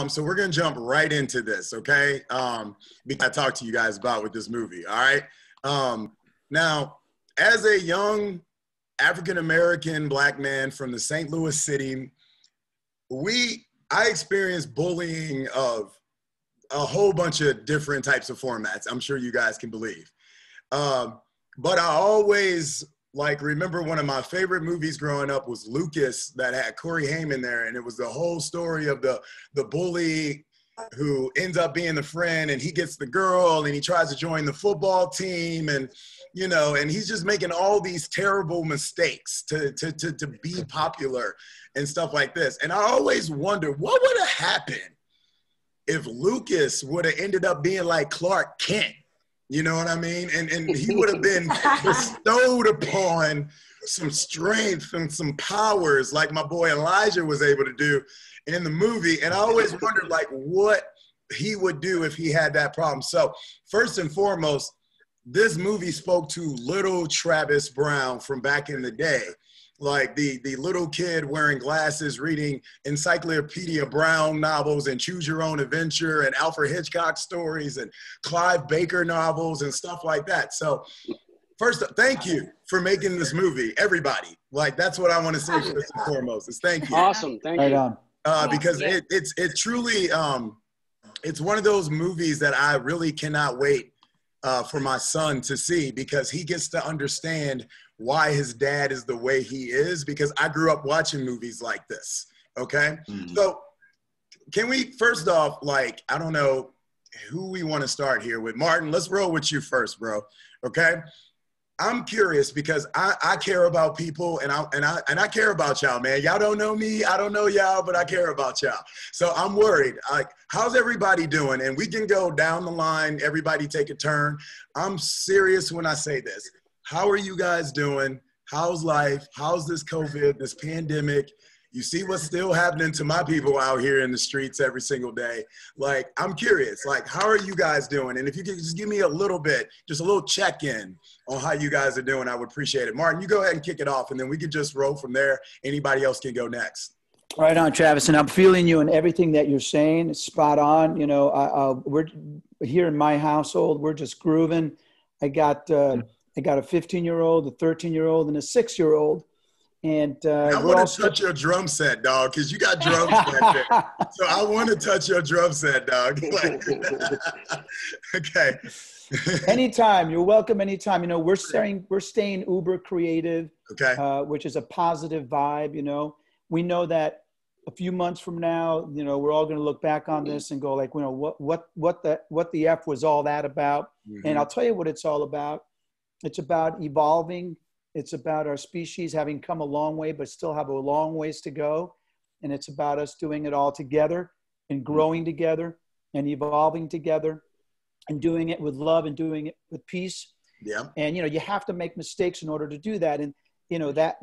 So we're going to jump right into this, okay? Because I talked to you guys about with this movie, all right? Now, as a young African-American Black man from the St. Louis city, I experienced bullying of a whole bunch of different types of formats. I'm sure you guys can believe. But I always remember one of my favorite movies growing up was Lucas, that had Corey Haim there, and it was the whole story of the bully who ends up being the friend, and he gets the girl, and he tries to join the football team, and and he's just making all these terrible mistakes to be popular and stuff like this. And I always wonder what would have happened if Lucas would have ended up being like Clark Kent. You know what I mean? And he would have been bestowed upon some strength and some powers like my boy Elijah was able to do in the movie. And I always wondered what he would do if he had that problem. So first and foremost, this movie spoke to little Travis Brown from back in the day. Like the little kid wearing glasses, reading Encyclopedia Brown novels and Choose Your Own Adventure and Alfred Hitchcock stories and Clive Baker novels and stuff like that. So first, thank you for making this movie, everybody. That's what I want to say first and foremost is thank you. Awesome, thank you. Because it truly, it's one of those movies that I really cannot wait for my son to see, because he gets to understand why his dad is the way he is, because I grew up watching movies like this, okay? Mm-hmm. So can we, first off, I don't know who we want to start here with. Martin, let's roll with you first, bro, okay? I'm curious because I care about people, and I care about y'all, man. Y'all don't know me, I don't know y'all, but I care about y'all. So I'm worried. How's everybody doing? And we can go down the line, everybody take a turn. I'm serious when I say this. How are you guys doing? How's life? How's this COVID, this pandemic? You see what's still happening to my people out here in the streets every single day. I'm curious, how are you guys doing? And if you could just give me a little bit, just a little check-in on how you guys are doing, I would appreciate it. Martin, you go ahead and kick it off, and then we can just roll from there. Anybody else can go next. Right on, Travis. And I'm feeling you and everything that you're saying. It's spot on. We're here in my household. We're just grooving. I got a 15-year-old, a 13-year-old, and a 6-year-old. And I want to touch your drum set, dog, because you got drums back there. So I want to touch your drum set, dog. Okay. Anytime. You're welcome anytime. We're staying uber creative, okay, which is a positive vibe. We know that a few months from now, we're all going to look back on this and go what the F was all that about? Mm-hmm. And I'll tell you what it's all about. It's about evolving. It's about our species having come a long way, but still have a long ways to go. And it's about us doing it all together and growing together and evolving together and doing it with love and doing it with peace. Yeah. And, you have to make mistakes in order to do that. And, that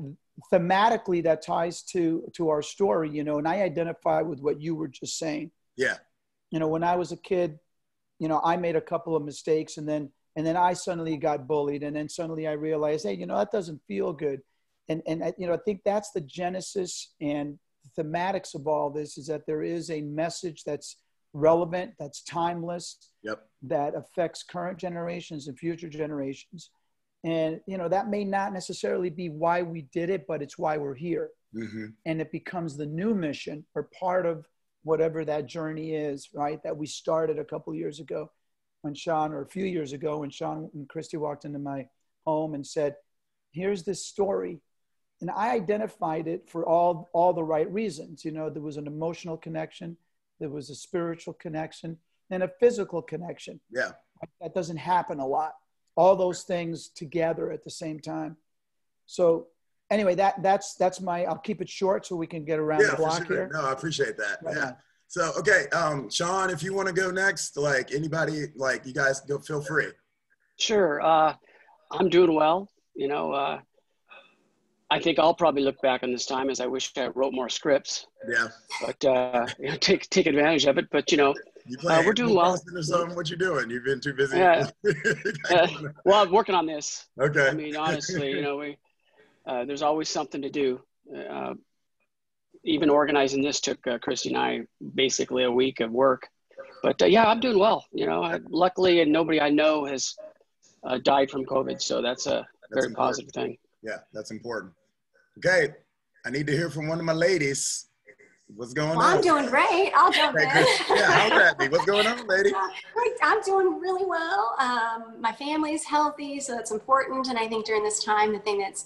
thematically that ties to our story, and I identify with what you were just saying. Yeah. When I was a kid, I made a couple of mistakes, and then I suddenly got bullied. And then suddenly I realized, hey, that doesn't feel good. And I think that's the genesis and thematics of all this, is that there is a message that's relevant, that's timeless, yep, that affects current generations and future generations. And, that may not necessarily be why we did it, but it's why we're here. Mm-hmm. And it becomes the new mission or part of whatever that journey is, right? That we started a couple of years ago. When a few years ago, when Sean and Christy walked into my home and said, here's this story. And I identified it for all the right reasons. There was an emotional connection, there was a spiritual connection, and a physical connection. Yeah. That doesn't happen a lot. All those things together at the same time. So anyway, that's I'll keep it short so we can get around the block here. No, I appreciate that. Right. Yeah. So, okay, Sean, if you want to go next, anybody, you guys go, feel free. Sure. I'm doing well. I think I'll probably look back on this time as I wish I wrote more scripts. Yeah. But take advantage of it. But we're doing well. Or something? What you doing? You've been too busy. Yeah. Well, I'm working on this. Okay. Honestly, there's always something to do. even organizing this took Christy and I basically a week of work. But yeah, I'm doing well. You know, luckily, and nobody I know has died from COVID. So that's a very positive thing. Yeah, that's important. Okay, I need to hear from one of my ladies. What's going on? I'm doing great. I'll jump in. Yeah, how's that be? What's going on, lady? Great. I'm doing really well. My family's healthy, so that's important. And I think during this time, the thing that's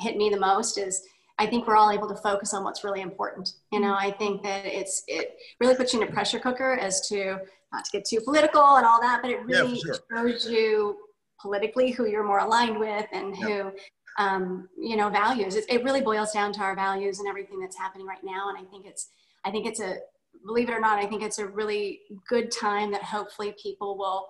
hit me the most is I think we're all able to focus on what's really important. You know, I think that it really puts you in a pressure cooker as to, not to get too political and all that, but it really shows you politically who you're more aligned with and who, you know, values. It really boils down to our values and everything that's happening right now. And I think it's a, believe it or not, I think it's a really good time that hopefully people will,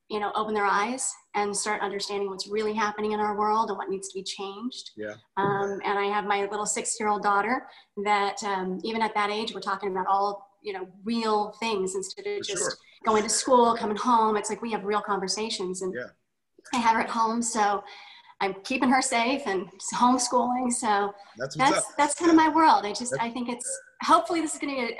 you know, open their eyes and start understanding what's really happening in our world and what needs to be changed. Yeah. And I have my little 6-year-old daughter that even at that age, we're talking about all, you know, real things instead of just going to school, coming home. It's like we have real conversations, and I have her at home. So I'm keeping her safe and homeschooling. So that's kind of my world. I think it's, hopefully this is going to be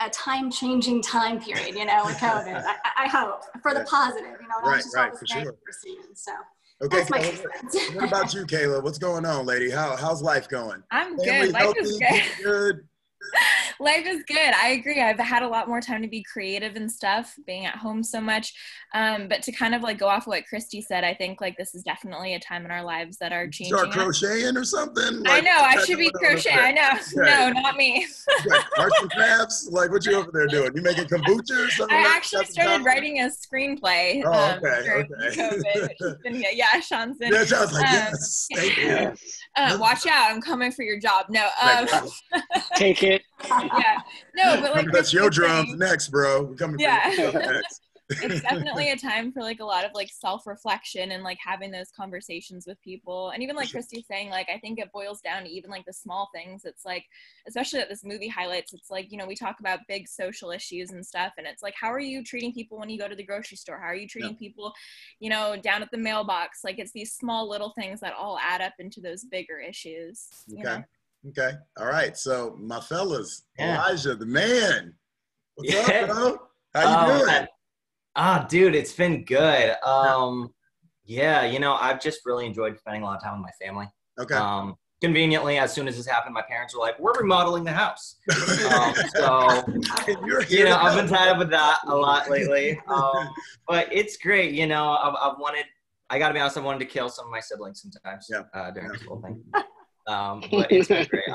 a time-changing time period, you know, with COVID. I hope for the positive, you know, not just all this negative we're seeing. So that's my experience. What about you, Kayla? What's going on, lady? How's life going? I'm good. Life is good. Life is good. I agree. I've had a lot more time to be creative and stuff, being at home so much. But to kind of like go off of what Christy said, I think like this is definitely a time in our lives that are changing. Start crocheting or something? Like, I know. I should be crocheting. I know. No, not me. Arts and crafts? Like, what you over there doing? You making kombucha or something? I actually started writing a screenplay during COVID. Yeah, Sean's in. Yeah, Sean's like, yes. Thank you. Watch out. I'm coming for your job. No. Take it. Yeah. No, but like that's your drums next, bro. We're coming for you next. It's definitely a time for like a lot of like self-reflection and like having those conversations with people. And even like Christy's saying, like, I think it boils down to even like the small things. It's like, especially that this movie highlights, it's like, you know, we talk about big social issues and stuff. And it's like, how are you treating people when you go to the grocery store? How are you treating people, you know, down at the mailbox? Like it's these small little things that all add up into those bigger issues. You know? Okay. All right. So my fellas, Elijah, the man. What's up, bro? How you doing? Dude, it's been good. Yeah, you know, I've just really enjoyed spending a lot of time with my family. Okay. Conveniently, as soon as this happened, my parents were like, we're remodeling the house. So, you know, I've been tied up with that a lot lately. But it's great. You know, I got to be honest, I wanted to kill some of my siblings sometimes during this whole thing. But it's been great.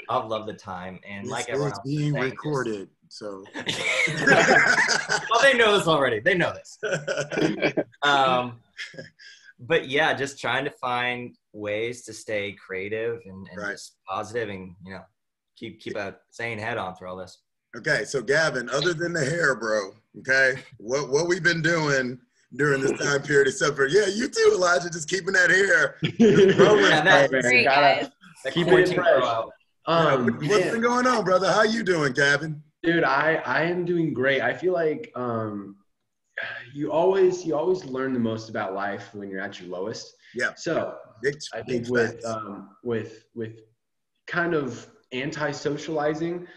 I've loved the time. And this like everyone else being recorded. So well, they know this already. They know this. But yeah, just trying to find ways to stay creative and just positive and, you know, keep a sane head on through all this. Okay, so Gavin, other than the hair, bro, okay, what we've been doing during this time period, except for you too, Elijah, just keeping that hair. That's great, guys. Keep it fresh. What's been going on, brother? How you doing, Gavin? Dude, I am doing great. I feel like you always learn the most about life when you're at your lowest. Yeah. So I think with kind of anti-socializing,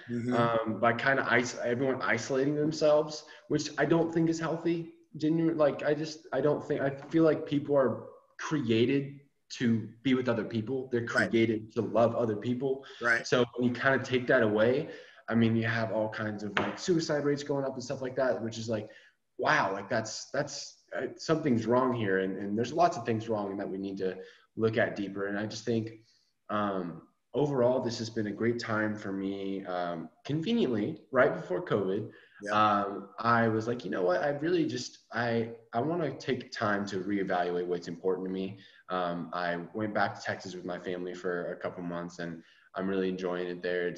by kind of everyone isolating themselves, which I don't think is healthy. Genuine, like I feel like people are created to be with other people. They're created to love other people. Right. So when you kind of take that away, I mean, you have all kinds of like suicide rates going up and stuff like that, which is like, wow, like that's something's wrong here. And there's lots of things wrong and that we need to look at deeper. And I just think overall, this has been a great time for me. Conveniently, right before COVID, I was like, you know what, I really just, I want to take time to reevaluate what's important to me. I went back to Texas with my family for a couple months and I'm really enjoying it there.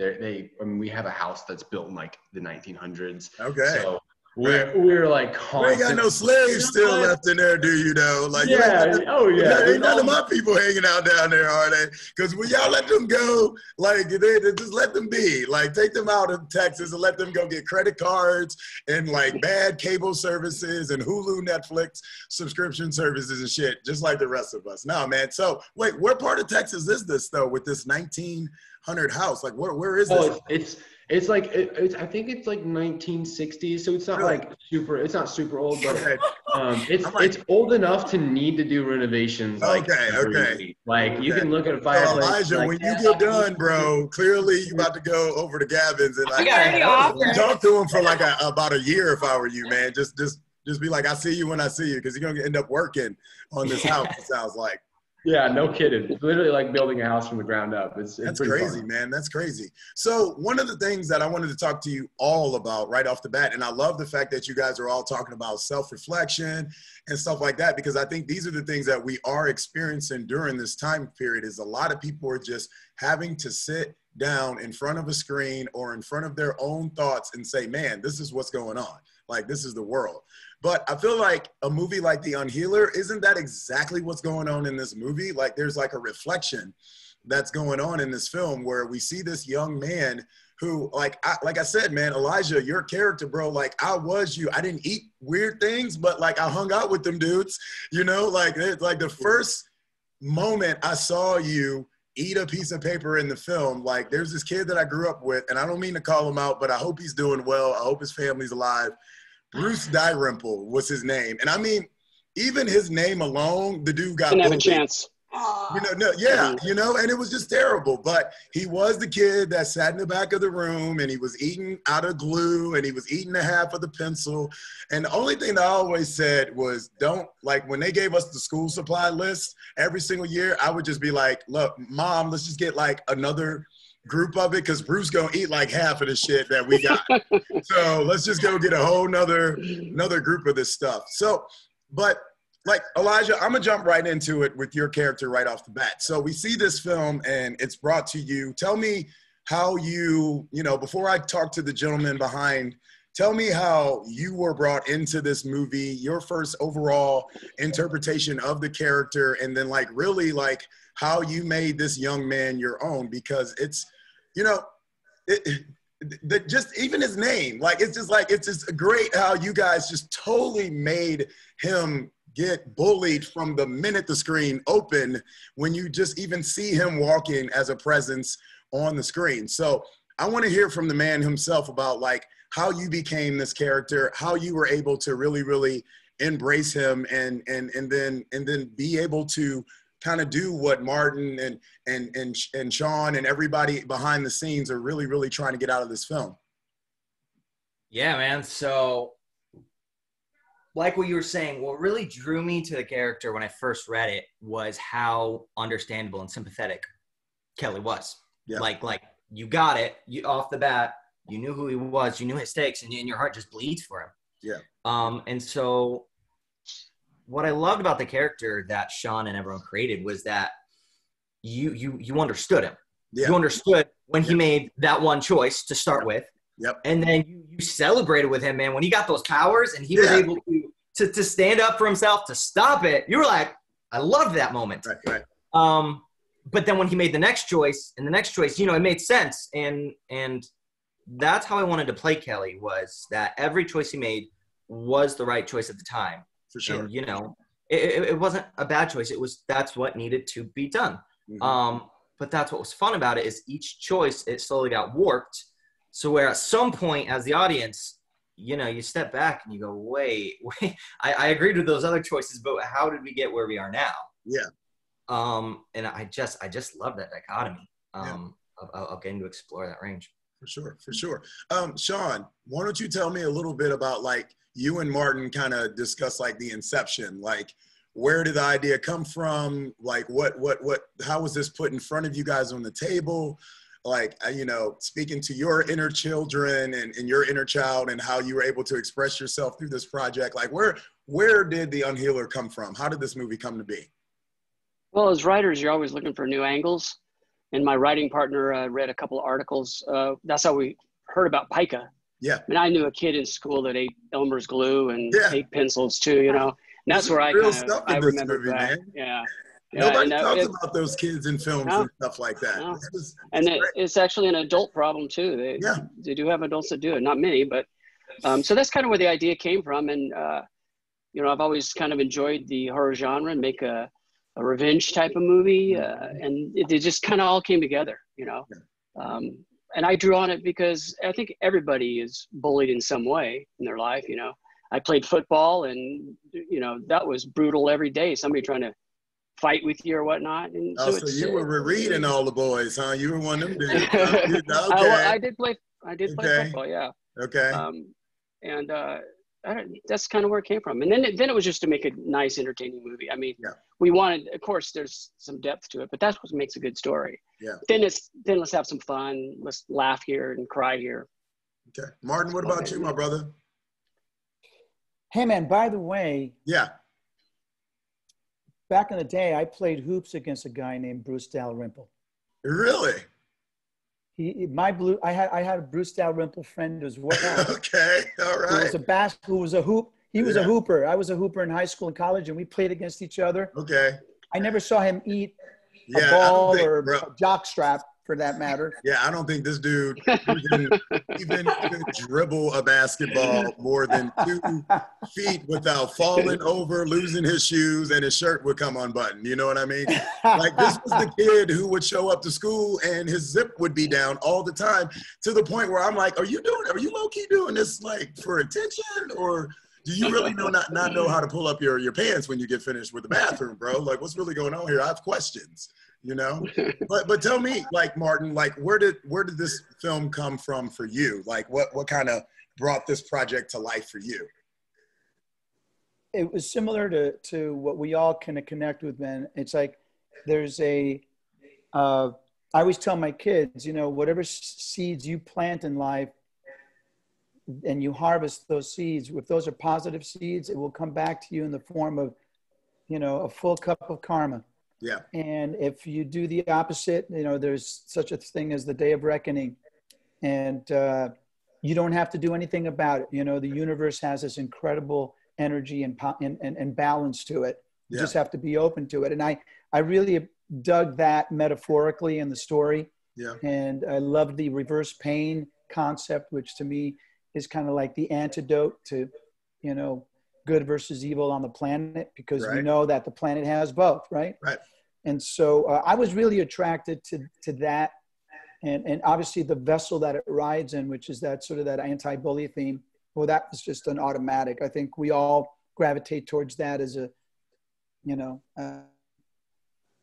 I mean, we have a house that's built in like the 1900s. Okay. So we're like we ain't got no slaves still left in there, do you know? Like, ain't none of my people hanging out down there, are they? Because when y'all let them go, like, they just let them be. Like, take them out of Texas and let them go get credit cards and, like, bad cable services and Hulu, Netflix subscription services and shit, just like the rest of us. No, man. So, wait, what part of Texas is this, though, with this 1900 house? Like, where is this? It's like I think it's like 1960s, so it's not like it's not super old, but it's old enough to need to do renovations. Like, okay. Like you can look at a fireplace. Elijah, like, when you get done, bro, clearly you about to go over to Gavin's and like talk to him for like about a year if I were you, man. Just be like, I see you when I see you, because you're gonna end up working on this house. It sounds like. Yeah, no kidding. It's literally like building a house from the ground up. That's crazy, man. That's crazy. So one of the things that I wanted to talk to you all about right off the bat, and I love the fact that you guys are all talking about self-reflection and stuff like that, because I think these are the things that we are experiencing during this time period, is a lot of people are just having to sit down in front of a screen or in front of their own thoughts and say, man, this is what's going on. Like, this is the world. But I feel like a movie like The UNHEALER, isn't that exactly what's going on in this movie? Like, there's like a reflection that's going on in this film where we see this young man who, like I said, man, Elijah, your character, bro, like I was you. I didn't eat weird things, but like I hung out with them dudes, you know, like the first moment I saw you eat a piece of paper in the film, like there's this kid that I grew up with, and I don't mean to call him out, but I hope he's doing well. I hope his family's alive. Bruce Dalrymple was his name. And I mean, even his name alone, the dude got didn't have a bullied. Chance. You know, and it was just terrible. But he was the kid that sat in the back of the room and he was eating out of glue and he was eating a half of the pencil. And the only thing that I always said was, don't, like when they gave us the school supply list every single year, I would just be like, look, Mom, let's just get like another group of it, because Bruce gonna eat like half of the shit that we got. So let's just go get a whole another group of this stuff. So, but like Elijah, I'm gonna jump right into it with your character right off the bat. So we see this film and it's brought to you. Tell me how you know, before I talk to the gentleman behind, tell me how you were brought into this movie, your first overall interpretation of the character, and then like really like how you made this young man your own, because it's, you know, just even his name, like, it's just great how you guys just totally made him get bullied from the minute the screen opened, when you just even see him walking as a presence on the screen. So I want to hear from the man himself about like how you became this character, how you were able to really, really embrace him and then be able to kind of do what Martin and Sean and everybody behind the scenes are really, really trying to get out of this film. Yeah, man. So like what you were saying, what really drew me to the character when I first read it was how understandable and sympathetic Kelly was. Yeah. Like you got it. You off the bat, you knew who he was, you knew his stakes, and your heart just bleeds for him. Yeah. And so what I loved about the character that Sean and everyone created was that you understood him. Yeah. You understood when he made that one choice to start with. Yep. And then you celebrated with him, man. When he got those powers and he was able to stand up for himself, to stop it, you were like, I loved that moment. Right. But then when he made the next choice, you know, it made sense. And that's how I wanted to play Kelly, was that every choice he made was the right choice at the time. For sure. And, you know, it wasn't a bad choice. That's what needed to be done. Mm-hmm. But that's what was fun about it, is each choice, it slowly got warped. So where at some point as the audience, you know, you step back and you go, wait, I agreed with those other choices, but how did we get where we are now? Yeah. And I just love that dichotomy of getting to explore that range. For sure. Sean, why don't you tell me a little bit about like you and Martin kind of discuss like the inception, like where did the idea come from? Like how was this put in front of you guys on the table? Like, you know, speaking to your inner children and your inner child and how you were able to express yourself through this project. Like where did The UNHEALER come from? How did this movie come to be? Well, as writers, you're always looking for new angles. And my writing partner read a couple of articles. That's how we heard about pica. Yeah. I mean, I knew a kid in school that ate Elmer's glue and ate pencils too, you know. And that's where I remember movie, back. man. Yeah. Nobody talks about those kids in films and stuff like that. No. It's actually an adult problem too. They do have adults that do it, not many, but so that's kind of where the idea came from. And you know, I've always kind of enjoyed the horror genre and make a revenge type of movie, and it just kind of all came together, you know. And I drew on it because I think everybody is bullied in some way in their life, you know. I played football, and you know, that was brutal every day. Somebody trying to fight with you or whatnot. And so you were reading all the boys, huh? You were one of them dudes. Okay. I did play football, yeah. Okay. That's kind of where it came from. And then it was just to make a nice, entertaining movie. I mean, we wanted, of course, there's some depth to it, but that's what makes a good story. Yeah. Then let's have some fun. Let's laugh here and cry here. Okay. Martin, what about you, my brother? Hey, man, by the way. Yeah. Back in the day, I played hoops against a guy named Bruce Dalrymple. Really? I had a Bruce Dalrymple friend as well. Okay, all right. He was a hooper. I was a hooper in high school and college, and we played against each other. Okay. I never saw him eat a ball or a jockstrap, for that matter. Yeah, I don't think this dude even dribble a basketball more than 2 feet without falling over, losing his shoes, and his shirt would come unbuttoned. You know what I mean? Like, this was the kid who would show up to school and his zip would be down all the time, to the point where I'm like, are you low-key doing this like for attention, or do you really not know how to pull up your pants when you get finished with the bathroom, bro? Like, what's really going on here? I have questions. You know, but tell me, like, Martin, like, where did this film come from for you? Like, what kind of brought this project to life for you? It was similar to what we all kind of connect with, man. It's like there's I always tell my kids, you know, whatever seeds you plant in life and you harvest those seeds, if those are positive seeds, it will come back to you in the form of, you know, a full cup of karma. Yeah. And if you do the opposite, you know, there's such a thing as the day of reckoning, and you don't have to do anything about it. You know, the universe has this incredible energy and balance to it. You just have to be open to it. And I really dug that metaphorically in the story. Yeah. And I love the reverse pain concept, which to me is kind of like the antidote to, you know, good versus evil on the planet, because we know that the planet has both, right? Right. And so I was really attracted to that, and obviously the vessel that it rides in, which is that sort of that anti-bully theme. Well, that was just an automatic. I think we all gravitate towards that as a, you know,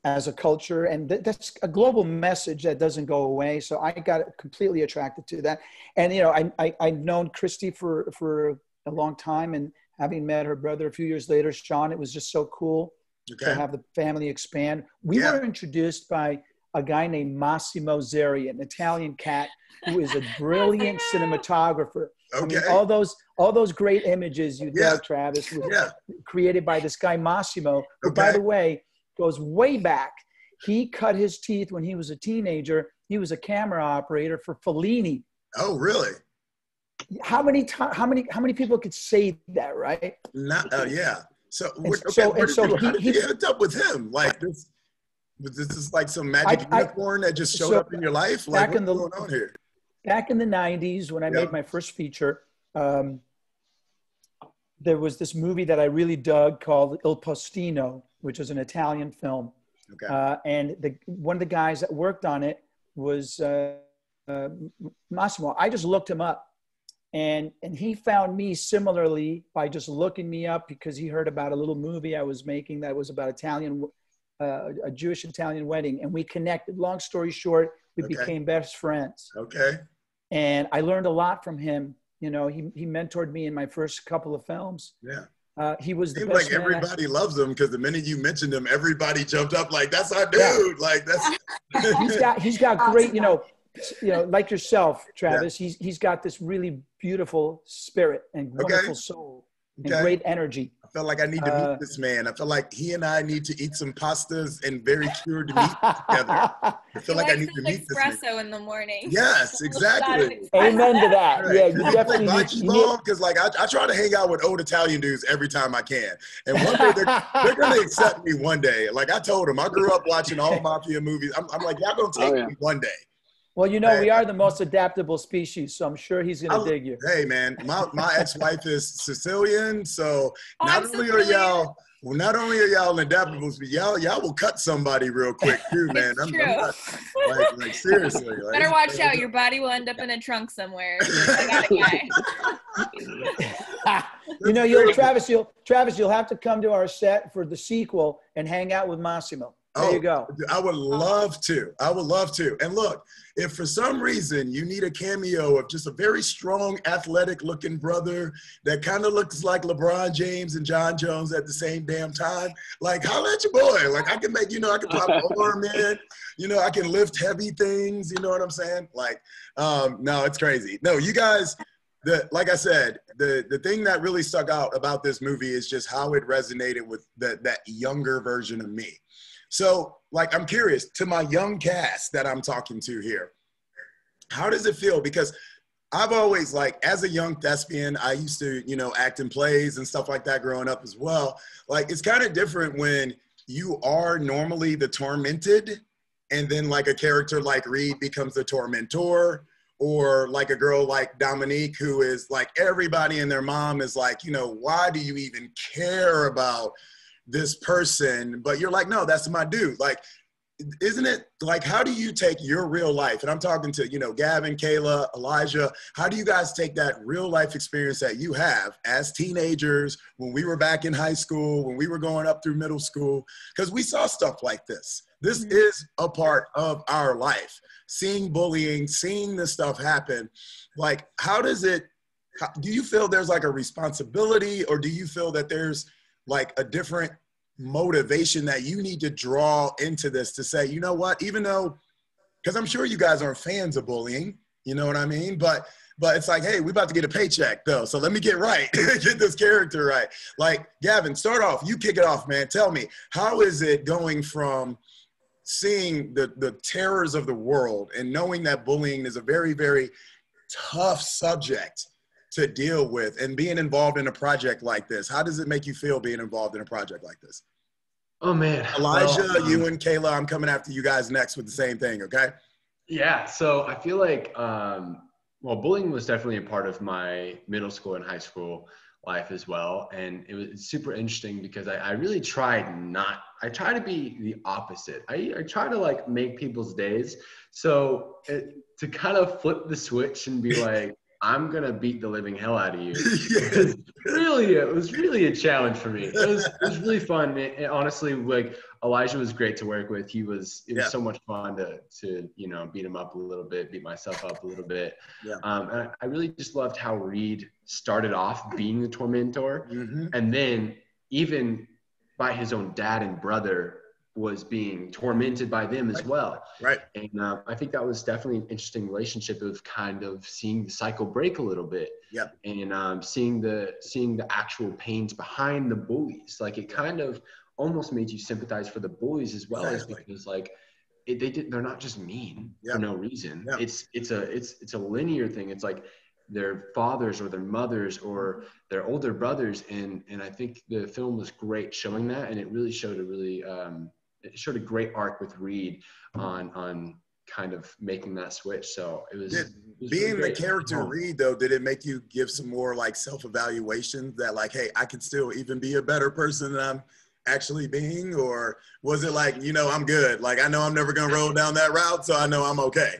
as a culture, and that's a global message that doesn't go away. So I got completely attracted to that, and you know, I've known Christy for a long time, and having met her brother a few years later, Sean, it was just so cool to have the family expand. We were introduced by a guy named Massimo Zeri, an Italian cat who is a brilliant cinematographer. I mean, all those great images you dug, Travis, were created by this guy Massimo, who, by the way, goes way back. He cut his teeth when he was a teenager. He was a camera operator for Fellini. Oh, really? How many people could say that, right? Yeah. So, he hooked up with him. Like, this is like some magic unicorn that just showed up in your life. Like, what's going on here? Back in the 90s, when I made my first feature, there was this movie that I really dug called Il Postino, which is an Italian film. Okay. And one of the guys that worked on it was Massimo. I just looked him up. And he found me similarly by just looking me up, because he heard about a little movie I was making that was about a Jewish Italian wedding. And we connected. Long story short, we became best friends. Okay. And I learned a lot from him. You know, he mentored me in my first couple of films. Yeah. He was the Seems best like everybody loves him, because the minute you mentioned him, everybody jumped up like, that's our dude. Yeah. Like, that's. he's got great, you know, like yourself, Travis, he's got this really beautiful spirit and wonderful soul and great energy. I felt like I need to meet this man. I feel like he and I need to eat some pastas and very cured meat together. I feel like I need to meet this man. Espresso in the morning. Yes, exactly. Amen to that. Right. Yeah, you definitely need because like I try to hang out with old Italian dudes every time I can, and one day they're gonna accept me one day. Like I told them, I grew up watching all mafia movies. I'm like, y'all gonna take me one day. Well, you know, we are the most adaptable species, so I'm sure he's going to dig you. Hey, man, my ex-wife is Sicilian, so not only are y'all adaptable, but y'all will cut somebody real quick too, man. I'm not, like seriously. Like, better watch out. Your body will end up in a trunk somewhere. I got a guy. You know, Travis, you'll have to come to our set for the sequel and hang out with Massimo. There you go. I would love to. And look, if for some reason you need a cameo of just a very strong, athletic-looking brother that kind of looks like LeBron James and John Jones at the same damn time, like, holla at your boy. Like, I can make, I can pop an arm in. I can lift heavy things. You know what I'm saying? Like, no, it's crazy. No, you guys, like I said, the thing that really stuck out about this movie is just how it resonated with that younger version of me. So, like, I'm curious to my young cast that I'm talking to here. How does it feel? Because I've always, like, as a young thespian, I used to, act in plays and stuff like that growing up as well. Like, it's kind of different when you are normally the tormented and then, like, a character like Reed becomes the tormentor, or like a girl like Dominique who is like, everybody and their mom is like, why do you even care about this person? But you're like, no, that's my dude. Like, isn't it like, how do you take your real life? And I'm talking to, Gavin, Kayla, Elijah. How do you guys take that real life experience that you have as teenagers, when we were back in high school, when we were going up through middle school? Because we saw stuff like this. This is a part of our life. Seeing bullying, seeing this stuff happen. Like, do you feel there's like a responsibility, or do you feel that there's like a different motivation that you need to draw into this to say, you know what, even though, because I'm sure you guys aren't fans of bullying, you know what I mean? But it's like, hey, we about to get a paycheck though, so let me get right, get this character right. Like, Gavin, start off, you kick it off, man. Tell me, how is it going from seeing the terrors of the world and knowing that bullying is a very, very tough subject to deal with, and being involved in a project like this? How does it make you feel being involved in a project like this? Oh, man. Elijah, you and Kayla, I'm coming after you guys next with the same thing, okay? Yeah, so I feel like, bullying was definitely a part of my middle school and high school life as well. And it was super interesting because I really tried to be the opposite. I try to like make people's days. So to kind of flip the switch and be like, I'm going to beat the living hell out of you. It was really a challenge for me. It was really fun. And honestly, like, Elijah was great to work with. It was so much fun to beat him up a little bit, beat myself up a little bit. Yeah. And I really just loved how Reed started off being the tormentor. Mm-hmm. And then even by his own dad and brother was being tormented by them as well. Right. And I think that was definitely an interesting relationship of kind of seeing the cycle break a little bit. Yep. And seeing the actual pains behind the bullies. Like, it kind of almost made you sympathize for the bullies as well, exactly. Because like they're not just mean for no reason. Yep. It's a linear thing. It's like their fathers or their mothers or their older brothers. And I think the film was great showing that. And it really showed it showed a great arc with Reed on kind of making that switch. So it was being really the character Reed though, did it make you give some more like self-evaluation that like, hey, I can still even be a better person than I'm actually being? Or was it like, I'm good, like I know I'm never gonna roll down that route, so I know I'm okay?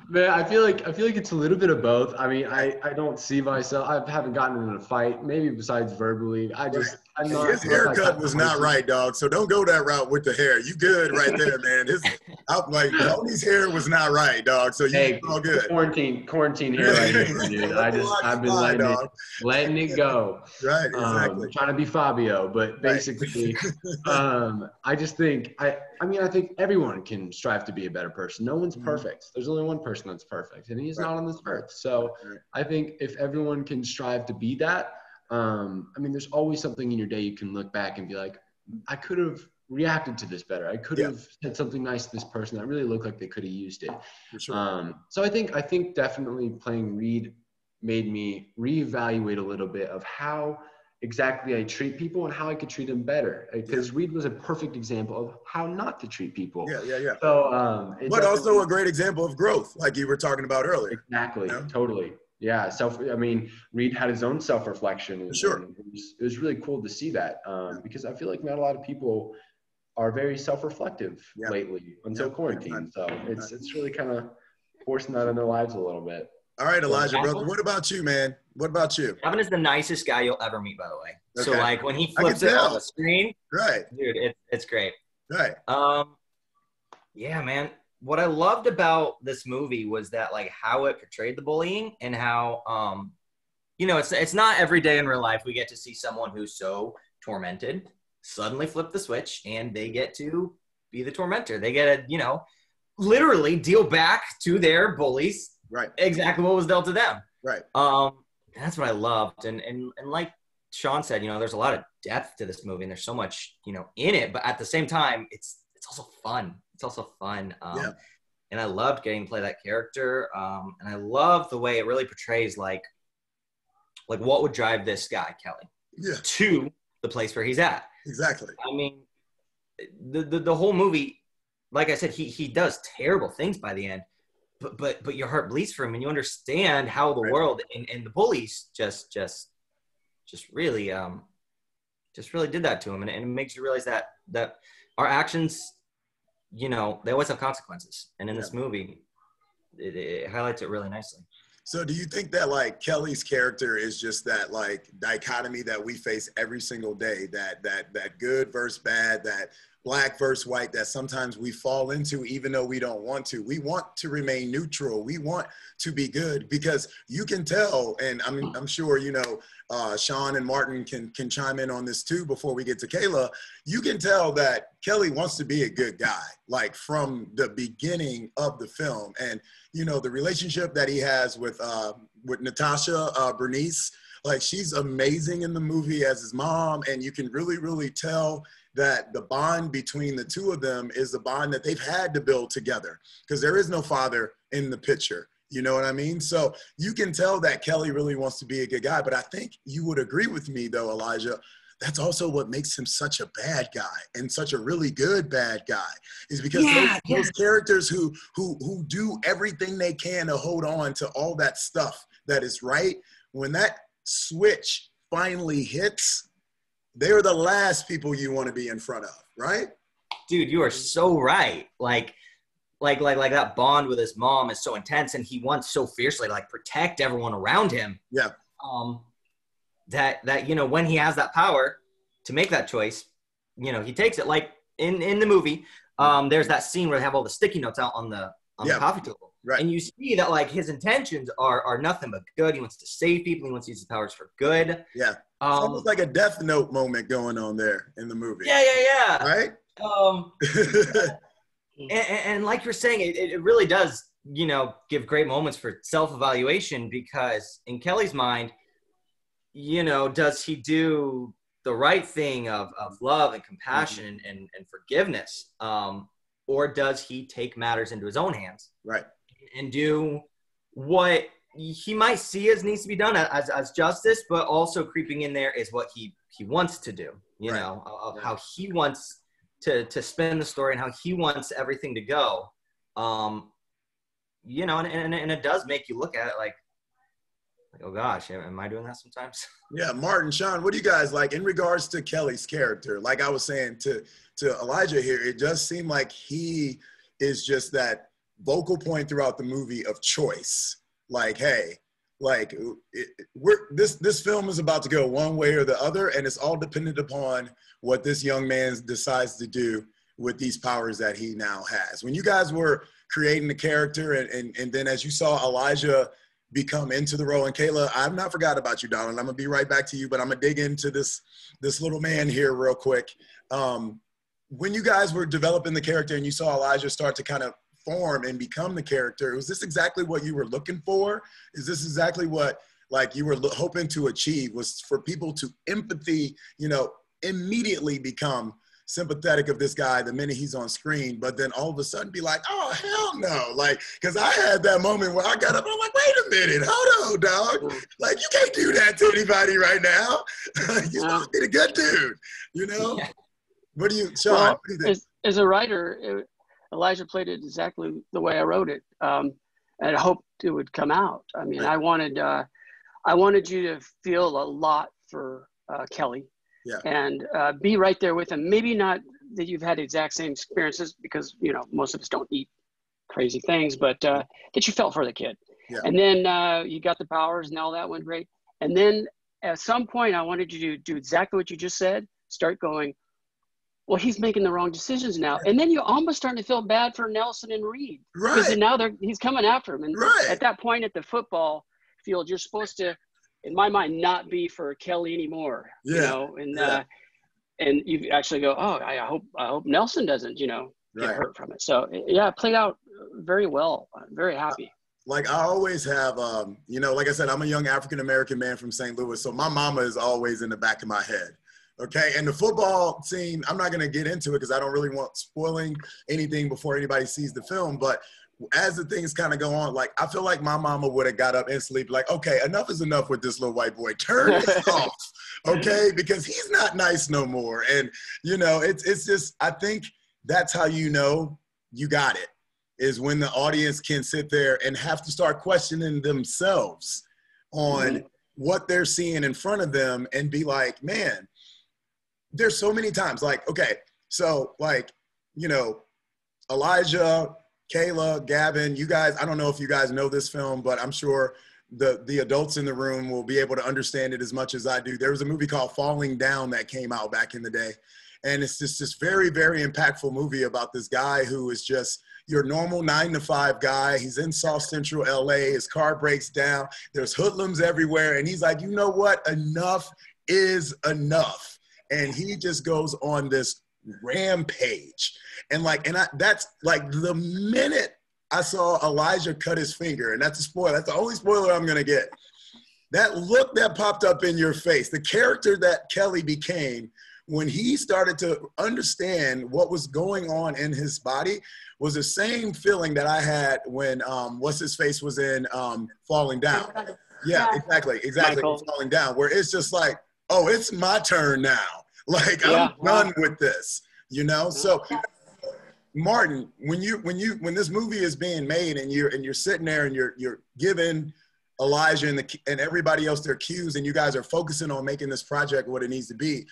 Man, I feel like it's a little bit of both. I mean, I don't see myself, I haven't gotten in a fight, maybe besides verbally. His haircut was not right, dog, so don't go that route with the hair. You good right there, man. Tony's hair was not right, dog, so you all good. Quarantine hair right here, dude. I've been letting it go. Right, exactly. Trying to be Fabio, but basically, I just think, I think everyone can strive to be a better person. No one's perfect. There's only one person that's perfect, and he's not on this earth. So I think if everyone can strive to be that, I mean, there's always something in your day you can look back and be like, I could have reacted to this better. I could have said something nice to this person that really looked like they could have used it. For sure. So I think definitely playing Reed made me reevaluate a little bit of how exactly I treat people and how I could treat them better. Because Reed was a perfect example of how not to treat people. Yeah. So, but also a great example of growth, like you were talking about earlier. Exactly. You know? Totally. Yeah. Reed had his own self-reflection. Sure. It was really cool to see that because I feel like not a lot of people are very self-reflective lately until quarantine. So it's really kind of forcing that in their lives a little bit. All right, Elijah, brother. What about you, man? What about you? Gavin is the nicest guy you'll ever meet, by the way. Okay. So like when he flips it on the screen, right, dude, it's great. Right. Yeah, man. What I loved about this movie was that like how it portrayed the bullying and how it's not every day in real life we get to see someone who's so tormented suddenly flip the switch and they get to be the tormentor. They get to, literally deal back to their bullies exactly what was dealt to them. Right. That's what I loved. And like Sean said, there's a lot of depth to this movie and there's so much, in it, but at the same time, it's also fun. It's also fun. And I loved getting to play that character. And I love the way it really portrays like what would drive this guy, Kelly, to the place where he's at. Exactly. I mean, the whole movie, like I said, he does terrible things by the end, but your heart bleeds for him and you understand how the world and the bullies just really did that to him. And it makes you realize that our actions, they always have consequences. And in this movie, it highlights it really nicely. So do you think that like Kelly's character is just that like dichotomy that we face every single day, that good versus bad, that black versus white, that sometimes we fall into even though we don't want to? We want to remain neutral. We want to be good because you can tell, and I'm sure, Sean and Martin can chime in on this too before we get to Kayla. You can tell that Kelly wants to be a good guy, like from the beginning of the film. And, the relationship that he has with Natasha, Bernice, like she's amazing in the movie as his mom. And you can really, really tell that the bond between the two of them is the bond that they've had to build together because there is no father in the picture. You know what I mean? So you can tell that Kelly really wants to be a good guy, but I think you would agree with me though, Elijah, that's also what makes him such a bad guy and such a really good bad guy is because those characters who do everything they can to hold on to all that stuff that is right, when that switch finally hits, they're the last people you want to be in front of, right? Dude, you are so right. Like that bond with his mom is so intense and he wants so fiercely to like protect everyone around him. Yeah. That when he has that power to make that choice, he takes it. Like in the movie, there's that scene where they have all the sticky notes out on the coffee table. Right. And you see that like his intentions are nothing but good. He wants to save people. He wants to use his powers for good. Yeah. It's almost like a Death Note moment going on there in the movie. Yeah. Right? And like you're saying, it really does, give great moments for self-evaluation because in Kelly's mind, does he do the right thing of love and compassion and forgiveness? Or does he take matters into his own hands? Right. And do what he might see as needs to be done as justice, but also creeping in there is what he wants to do, how he wants to spin the story and how he wants everything to go. And it does make you look at it like, oh gosh, am I doing that sometimes? Yeah, Martin, Sean, what do you guys like in regards to Kelly's character? Like I was saying to Elijah here, it does seem like he is just that vocal point throughout the movie of choice. Like, hey, like this film is about to go one way or the other, and it's all dependent upon what this young man decides to do with these powers that he now has. When you guys were creating the character and then as you saw Elijah become into the role, and Kayla, I've not forgot about you, darling. I'm gonna be right back to you, but I'm gonna dig into this little man here real quick. When you guys were developing the character and you saw Elijah start to kind of form and become the character, was this exactly what you were looking for? Is this exactly what like you were hoping to achieve was for people to empathy, immediately become sympathetic of this guy the minute he's on screen, but then all of a sudden be like, oh, hell no. Like, because I had that moment where I got up, I'm like, wait a minute, hold on, dog. Like, you can't do that to anybody right now. You're supposed to be the good dude, Yeah. What do you, Sean? Well, what do you think? as a writer, Elijah played it exactly the way I wrote it. And I hoped it would come out. I mean, I wanted you to feel a lot for Kelly. Yeah. And be right there with him. Maybe not that you've had the exact same experiences because, most of us don't eat crazy things, but that you felt for the kid. Yeah. And then you got the powers and all that went great. And then at some point I wanted you to do exactly what you just said. Start going, well, he's making the wrong decisions now. And then you're almost starting to feel bad for Nelson and Reed. Right. Because now he's coming after him. And right. At that point at the football field, you're supposed to, in my mind, not be for Kelly anymore. Yeah. And you actually go, oh, I hope Nelson doesn't, get hurt from it. So yeah, it played out very well. I'm very happy. Like I always have, like I said, I'm a young African-American man from St. Louis. So my mama is always in the back of my head. Okay. And the football scene, I'm not going to get into it because I don't really want spoiling anything before anybody sees the film. But as the things kind of go on, like, I feel like my mama would have got up instantly, like, okay, enough is enough with this little white boy. Turn this off, okay? Because he's not nice no more. And, it's just, I think that's how you got it, is when the audience can sit there and have to start questioning themselves on what they're seeing in front of them and be like, man, there's so many times, like, okay, so, like, Elijah, Kayla, Gavin, you guys, I don't know if you guys know this film, but I'm sure the adults in the room will be able to understand it as much as I do. There was a movie called Falling Down that came out back in the day. And it's just this very, very impactful movie about this guy who is just your normal 9-to-5 guy. He's in South Central LA. His car breaks down. There's hoodlums everywhere. And he's like, you know what? Enough is enough. And he just goes on this rampage. And that's like the minute I saw Elijah cut his finger, and that's a spoiler. That's the only spoiler I'm going to get. That look that popped up in your face, the character that Kelly became when he started to understand what was going on in his body was the same feeling that I had when what's-his-face was in Falling Down. Yeah, exactly. Falling Down, where it's just like, oh, it's my turn now. Like, I'm done with this, So, Martin, when this movie is being made and you're sitting there and you're giving Elijah and everybody else their cues and you guys are focusing on making this project what it needs to be,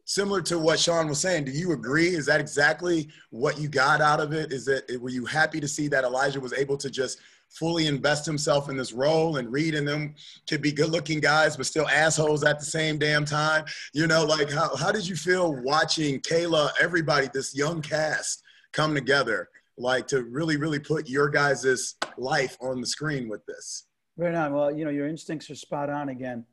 similar to what Sean was saying, do you agree? Is that exactly what you got out of it? Were you happy to see that Elijah was able to just fully invest himself in this role, and Reed and them could be good looking guys, but still assholes at the same damn time? Like how did you feel watching Kayla, everybody, this young cast come together, like to really, really put your guys' life on the screen with this? Right on. Well, your instincts are spot on again.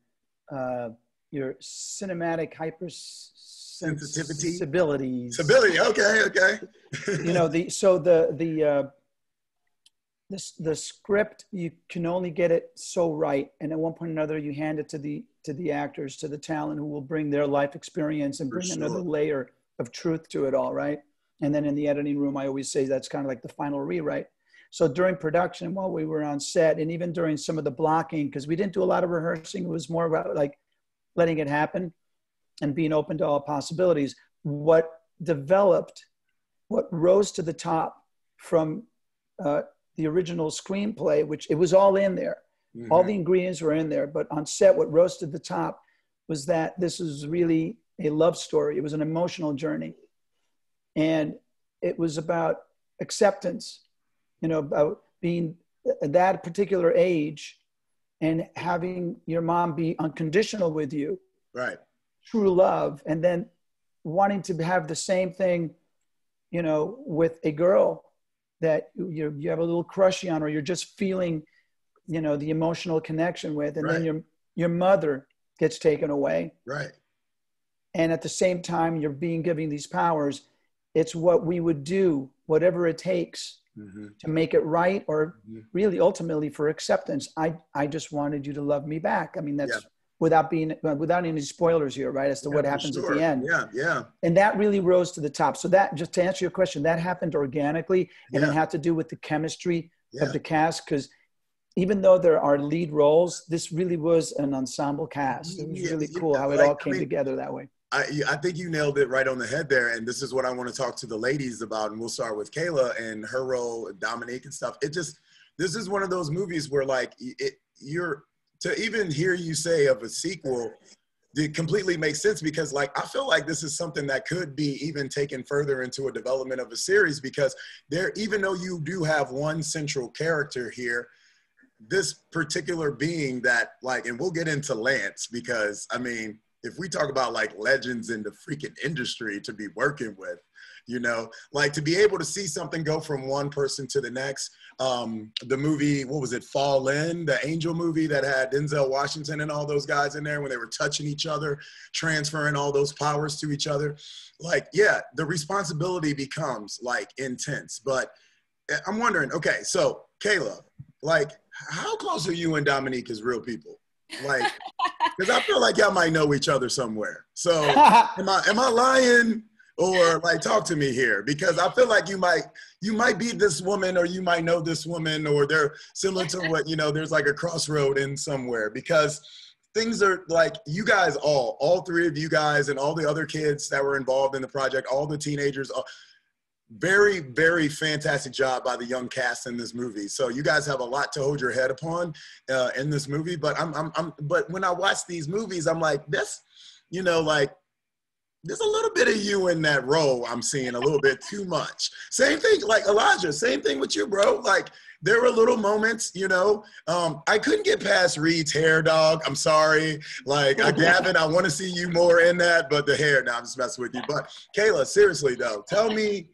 Your cinematic hypersensitivity. Stability. Okay. The script, you can only get it so right, and at one point or another you hand it to the actors, to the talent, who will bring their life experience and bring another layer of truth to it all, right? And then in the editing room, I always say that's kind of like the final rewrite. So during production, while we were on set, and even during some of the blocking, because we didn't do a lot of rehearsing, it was more about like letting it happen and being open to all possibilities. What rose to the top from the original screenplay, which it was all in there. Mm-hmm. All the ingredients were in there, but on set, what rose to the top was that this was really a love story. It was an emotional journey. And it was about acceptance, about being at that particular age and having your mom be unconditional with you. Right. True love. And then wanting to have the same thing, with a girl that you have a little crush on, or you're just feeling, the emotional connection with, and then your mother gets taken away. Right. And at the same time, you're given these powers. It's what we would do, whatever it takes, to make it right, or really ultimately for acceptance. I just wanted you to love me back. I mean, that's without any spoilers here, right? As to what happens at the end. Yeah. And that really rose to the top. So that, just to answer your question, that happened organically, and it had to do with the chemistry of the cast. Because even though there are lead roles, this really was an ensemble cast. It was really cool how it all came together that way. I think you nailed it right on the head there. And this is what I want to talk to the ladies about. And we'll start with Kayla and her role, Dominique and stuff. This is one of those movies where like to even hear you say of a sequel, it completely makes sense, because like, I feel like this is something that could be even taken further into a development of a series, because even though you do have one central character here, this particular being that like, and we'll get into Lance, because I mean, if we talk about like legends in the freaking industry to be working with, you know, like to be able to see something go from one person to the next. The movie, what was it, Fall In, the Angel movie that had Denzel Washington and all those guys in there when they were touching each other, transferring all those powers to each other. Like, yeah, the responsibility becomes like intense. But I'm wondering, okay, so Kayla, like, how close are you and Dominique as real people? Like, because I feel like y'all might know each other somewhere. So am I lying, or like talk to me here? Because I feel like you might be this woman, or you might know this woman, or they're similar to what, you know, there's like a crossroad in somewhere, because things are like, you guys all three of you guys and all the other kids that were involved in the project, all the teenagers, very, very fantastic job by the young cast in this movie. So you guys have a lot to hold your head upon in this movie. But but when I watch these movies, I'm like, this, you know, like, there's a little bit of you in that role. I'm seeing a little bit too much. Same thing, like Elijah, same thing with you, bro. Like, there were little moments, you know. I couldn't get past Reed's hair, dog. I'm sorry. Like, Gavin, I want to see you more in that, but the hair, now I'm just messing with you. But Kayla, seriously though, tell me,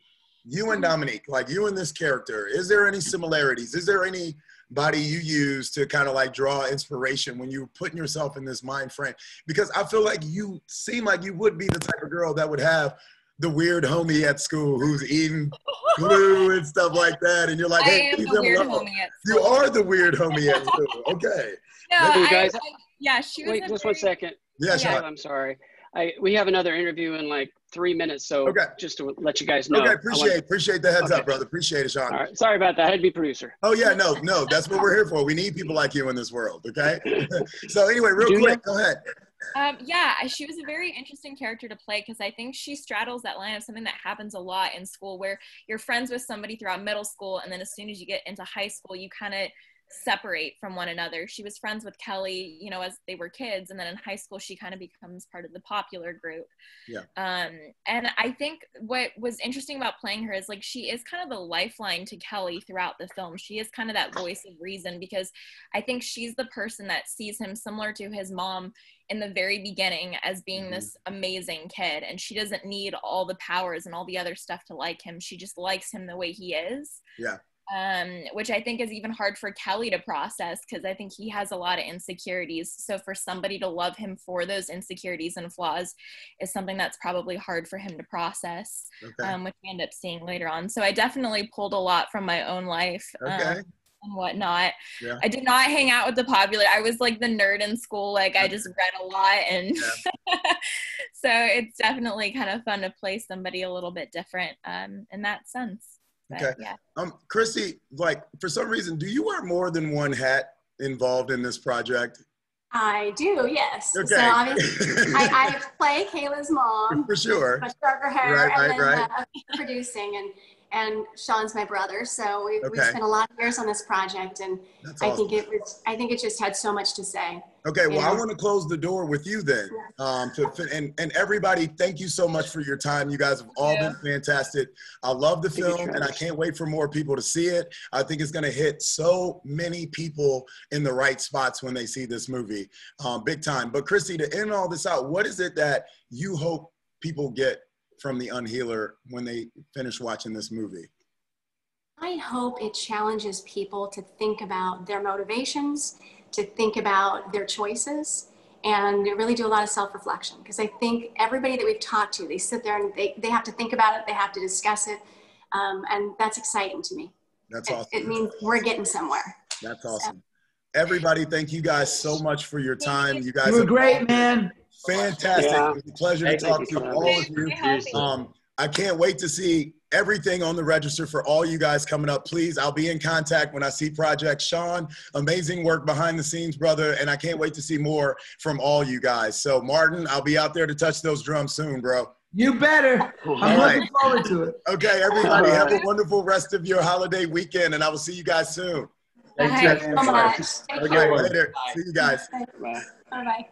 you and Dominique, like you and this character, is there any similarities? Is there anybody you use to kind of like draw inspiration when you're putting yourself in this mind frame? Because I feel like you seem like you would be the type of girl that would have the weird homie at school who's eating glue and stuff like that. And you're like, hey, leave them alone. You are the weird homie at school. Okay. No, guys, she was. Wait, just 1 second. Yeah, Sean. I'm sorry. We have another interview in like 3 minutes, so just to let you guys know. Okay, appreciate the heads up, brother. Appreciate it, Sean. All right, sorry about that. I had to be producer. Oh yeah, no, that's what we're here for. We need people like you in this world, okay? So anyway, real quick, go ahead. She was a very interesting character to play, because I think she straddles that line of something that happens a lot in school, where you're friends with somebody throughout middle school, and then as soon as you get into high school, you kind of separate from one another. She was friends with Kelly, you know, as they were kids, and then in high school she kind of becomes part of the popular group. And I think what was interesting about playing her is like, she is kind of the lifeline to Kelly throughout the film. She is kind of that voice of reason, because I think she's the person that sees him similar to his mom in the very beginning as being this amazing kid, and she doesn't need all the powers and all the other stuff to like him. She just likes him the way he is. Which I think is even hard for Kelly to process, because I think he has a lot of insecurities. So for somebody to love him for those insecurities and flaws is something that's probably hard for him to process, which we end up seeing later on. So I definitely pulled a lot from my own life and whatnot. I did not hang out with the popular. I was like the nerd in school. Like, I just read a lot, and so it's definitely kind of fun to play somebody a little bit different in that sense. But, Christy, like, for some reason, do you wear more than one hat involved in this project? I do, yes. Okay. So obviously, I play Kayla's mom. For sure. Much darker hair, and then producing, and Sean's my brother. So we spent a lot of years on this project, and I think it just had so much to say. Okay, well, I want to close the door with you then. And everybody, thank you so much for your time. You guys have all been fantastic. I love the film, and I can't wait for more people to see it. I think it's going to hit so many people in the right spots when they see this movie, big time. But Christy, to end all this out, what is it that you hope people get from The Unhealer when they finish watching this movie? I hope it challenges people to think about their motivations, to think about their choices, and really do a lot of self-reflection. Because I think everybody that we've talked to, they sit there and they have to think about it, they have to discuss it, and that's exciting to me. That's awesome. It means we're getting somewhere. That's awesome. Everybody, thank you guys so much for your time. You guys You were great, man. Fantastic. Yeah. It was a pleasure to talk to all of you. I can't wait to see everything on the register for all you guys coming up. Please, I'll be in contact when I see projects. Sean, amazing work behind the scenes, brother, and I can't wait to see more from all you guys. So, Martin, I'll be out there to touch those drums soon, bro. You better. I'm looking forward to it. Okay, everybody, have a wonderful rest of your holiday weekend, and I will see you guys soon. Thank you so much. Okay, later. See you guys. Bye. Bye-bye.